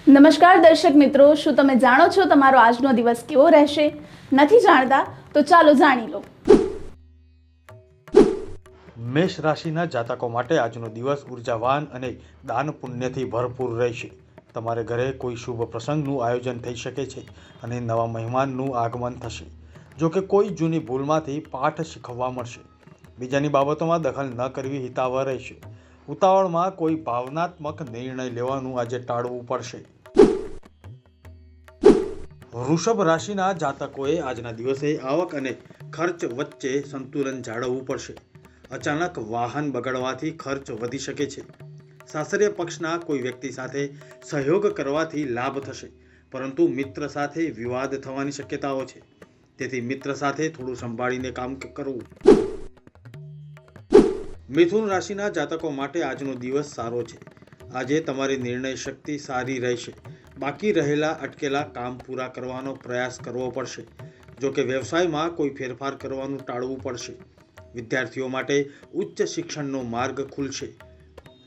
નમસ્કાર દર્શક મિત્રો, શું તમે જાણો છો તમારો આજનો દિવસ કેવો રહેશે? નથી જાણતા તો ચાલો જાણી લો. મેષ રાશિના જાતકો માટે આજનો દિવસ ઉર્જાવાન અને દાન પુણ્યથી ભરપૂર રહેશે. તમારે ઘરે કોઈ શુભ પ્રસંગનું આયોજન થઈ શકે છે અને નવા મહેમાનનું આગમન થશે. જો કે કોઈ જૂની ભૂલમાંથી પાઠ શીખવવા મળશે. બીજાની બાબતોમાં દખલ ન કરવી હિતાવહ રહેશે. ઉતાવળમાં કોઈ ભાવનાત્મક નિર્ણય લેવાનું આજે ટાળવું પડશે. વૃષભ રાશિના જાતકોએ આજના દિવસે આવક અને ખર્ચ વચ્ચે સંતુલન જાળવવું પડશે. અચાનક વાહન બગડવાથી ખર્ચ વધી શકે છે. સાસરિયા પક્ષના કોઈ વ્યક્તિ સાથે સહયોગ કરવાથી લાભ થશે, પરંતુ મિત્ર સાથે વિવાદ થવાની શક્યતાઓ છે. તેથી મિત્ર સાથે થોડું સંભાળીને કામ કરવું. મિથુન રાશિના જાતકો માટે આજનો દિવસ સારો છે. આજે તમારી નિર્ણય શક્તિ સારી રહેશે. બાકી રહેલા અટકેલા કામ પૂરા કરવાનો પ્રયાસ કરવો પડશે. જો કે વ્યવસાયમાં કોઈ ફેરફાર કરવાનું ટાળવું પડશે. વિદ્યાર્થીઓ માટે ઉચ્ચ શિક્ષણનો માર્ગ ખુલશે.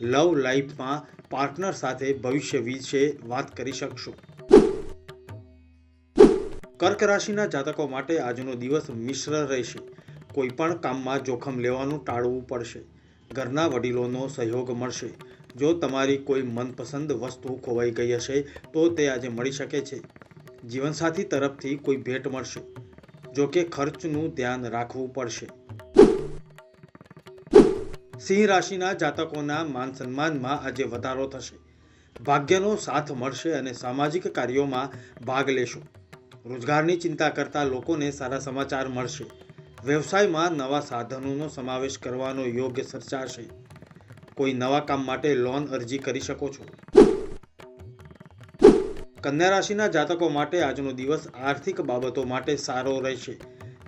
લવ લાઈફમાં પાર્ટનર સાથે ભવિષ્ય વિશે વાત કરી શકશો. કર્ક રાશિના જાતકો માટે આજનો દિવસ મિશ્ર રહેશે. કોઈ પણ કામમાં જોખમ લેવાનું ટાળવું પડશે. ઘરના વડીલોનો સહયોગ મળશે. જો તમારી કોઈ મનપસંદ વસ્તુ ખોવાઈ ગઈ હશે તો તે આજે મળી શકે છે. જીવનસાથી તરફથી કોઈ ભેટ મળશે. જો કે ખર્ચનું ધ્યાન રાખવું પડશે. સિંહ રાશિના જાતકોના માન સન્માનમાં આજે વધારો થશે. ભાગ્યનો સાથ મળશે અને સામાજિક કાર્યોમાં ભાગ લેશો. રોજગારની ચિંતા કરતા લોકોને સારા સમાચાર મળશે. વ્યવસાયમાં નવા સાધનોનો સમાવેશ કરવાનો યોગ સર્જાશે. કોઈ નવા કામ માટે લોન અરજી કરી શકો છો. કન્યા રાશિના જાતકો માટે આજનો દિવસ આર્થિક બાબતો માટે સારો રહેશે.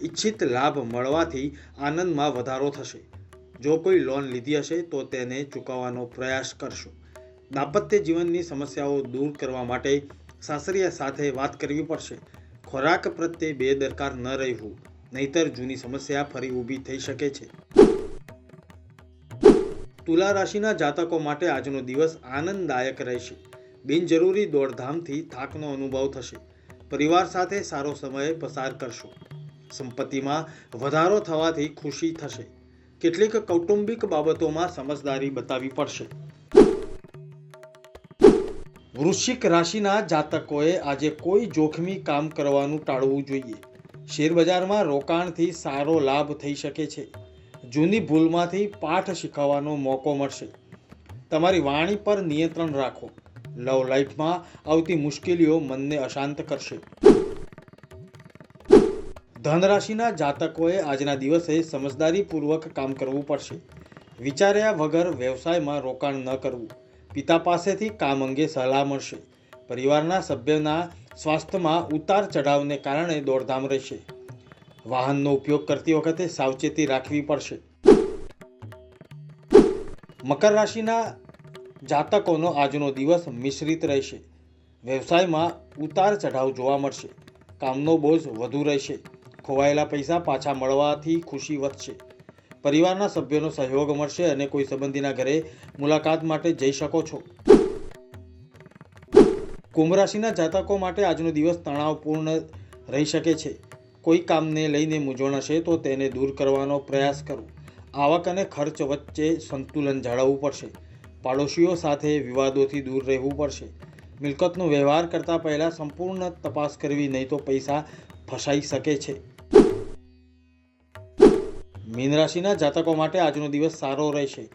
ઈચ્છિત લાભ મળવાથી આનંદમાં વધારો થશે. જો કોઈ લોન લીધી હશે તો તેને ચૂકવવાનો પ્રયાસ કરશો. દાંપત્ય જીવનની સમસ્યાઓ દૂર કરવા માટે સાસરિયા સાથે વાત કરવી પડશે. ખોરાક પ્રત્યે બેદરકાર ન રહેવું, નહીતર જૂની સમસ્યા ફરી ઊભી થઈ શકે છે. તુલા રાશિના જાતકો માટે આજનો દિવસ આનંદદાયક રહેશે. બિનજરૂરી દોડધામથી થાકનો અનુભવ થશે. પરિવાર સાથે સારો સમય પસાર કરશો. સંપત્તિમાં વધારો થવાથી ખુશી થશે. કેટલીક કૌટુંબિક બાબતોમાં સમજદારી બતાવવી પડશે. વૃશ્ચિક રાશિના જાતકોએ આજે કોઈ જોખમી કામ કરવાનું ટાળવું જોઈએ. શેરબજારમાં રોકાણથી સારો લાભ થઈ શકે છે. જૂની ભૂલમાંથી પાઠ શીખવવાનો મોકો મળશે. તમારી વાણી પર નિયંત્રણ રાખો. લવ લાઈફમાં આવતી મુશ્કેલીઓ મનને અશાંત કરશે. ધન રાશિના જાતકોએ આજના દિવસે સમજદારીપૂર્વક કામ કરવું પડશે. વિચાર્યા વગર વ્યવસાયમાં રોકાણ ન કરવું. પિતા પાસેથી કામ અંગે સલાહ મળશે. પરિવારના સભ્યના સ્વાસ્થ્યમાં ઉતાર ચઢાવને કારણે દોડધામ રહેશે. વાહનનો ઉપયોગ કરતી વખતે સાવચેતી રાખવી પડશે. મકર રાશિના જાતકોનો આજનો દિવસ મિશ્રિત રહેશે. વ્યવસાયમાં ઉતાર ચઢાવ જોવા મળશે. કામનો બોજ વધુ રહેશે. ખોવાયેલા પૈસા પાછા મળવાથી ખુશી વધશે. પરિવારના સભ્યોનો સહયોગ મળશે અને કોઈ સંબંધીના ઘરે મુલાકાત માટે જઈ શકો છો. કુંભ રાશિના જાતકો માટે આજનો દિવસ તણાવપૂર્ણ રહી શકે છે. કોઈ કામને લઈને મૂંઝવણ હશે તો તેને દૂર કરવાનો પ્રયાસ કરો. આવક અને ખર્ચ વચ્ચે સંતુલન જાળવવું પડશે. પાડોશીઓ સાથે વિવાદોથી દૂર રહેવું પડશે. મિલકતનો વ્યવહાર કરતા પહેલા સંપૂર્ણ તપાસ કરવી, નહીં તો પૈસા ફસાઈ શકે છે. મીન રાશિના જાતકો માટે આજનો દિવસ સારો રહેશે.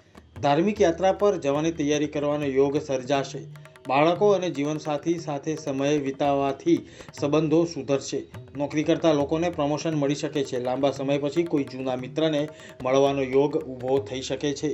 ધાર્મિક યાત્રા પર જવાની તૈયારી કરવાનો યોગ સર્જાશે. બાળકો અને જીવનસાથી સાથે સમય વિતાવવાથી સંબંધો સુધરશે. નોકરી કરતા લોકોને પ્રમોશન મળી શકે છે. લાંબા સમય પછી કોઈ જૂના મિત્રને મળવાનો યોગ ઊભો થઈ શકે છે.